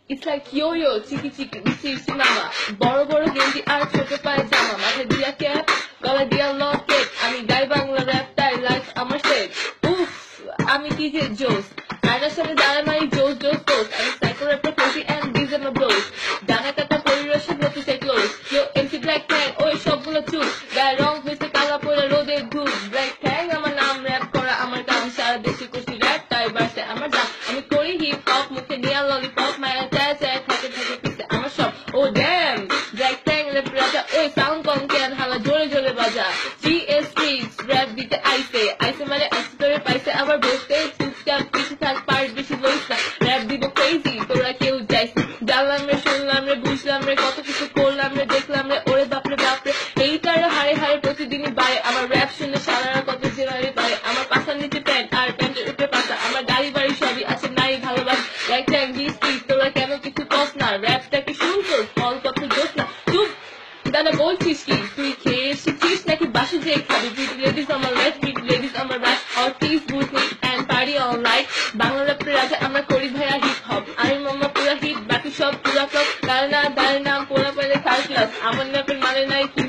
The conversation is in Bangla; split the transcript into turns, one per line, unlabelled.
It's like yo-yo, চিকি চিকি, ইসি ইসি মামা, বড় বড় গেঞ্জি আর ছোট পায়ে জামা, মাথায় দিয়া ক্যাপ, গলায় দিয়া লকেট, আমি গাই বাংলা র্যাপ তাই লাইফ আমার সেট। উফ, আমি কি যে জোস, আয়নার সামনে দাঁড়ায় মারি জোস জোস জোস, আমি সাইকো র্যাপার করি and this are my blows, ডানা কাটা পরিবেশে নতুন চাই ক্লোজ, ইউ এমসি ব্ল্যাক ট্যাং, ওই সবগুলো চুপ, গায়ে রং হয়েছে কালা পড়ে রোদের ধূপ, ব্ল্যাক ট্যাং আমার নাম, র্যাপ করা আমার কাম, সারা দেশে করছি র্যাপ তাই বাড়ছে আমার দাম, আমি করি হিপ হপ, মুখে নিয়া ললিপপ, মায়ের চায় চায় থাকে থাকে পিছে আমার সব। ও ড্যাম, ব্ল্যাক ট্যাং র্যাপ রাজা, ওই সাউন্ড কম কেন, হালা জোরে জোরে বাজা, জিএসপি র্যাপ দিতে আইসে আইসে মানে আইসে তোরে পাইছে আবার বসতে, চুপচাপ পিছে থাক পার্ট বেশি লইস না, র্যাপ দিব ক্রেজি তোরা কেউ যাইস না, জানলাম রে শুনলাম রে বুঝলাম রে কত কিছু করলাম রে দেখলাম রে, ওরে বাপরে বাপরে এই তারা হারে হারে প্রতিদিনই বাড়ে, আমার র্যাপ শুনে সারারা কত যে বাড়ে বাড়ে, আমার পাশার নিচে প্যান্ট আর প্যান্টের উপরে পাশা, আমার গাড়ি বাড়ি সবই আছে নাই ভালোবাস, ব্ল্যাক ট্যাং জিএসপি তোরা কেন কিছু কস না, র্যাপটা কি শুরু কর ফল কত জোস না, চুপ দাদা বলছিস কি তুই খেয়ে এসেছিস নাকি বাসে যেয়ে খাবি, বিট লেডিস আমার লেট বিট লেডিস আমার right, or please booth me and party all night, Bangla র্যাপের রাজা আমরা করি ভাইয়া হিপ হপ, আমি মাম্মা পুরা হিট বাকি সব পুরা ফ্লপ, দাঁড়ে না পোড়া পেলে থার্ড ক্লাস, আমার র্যাপের মানে নাই কি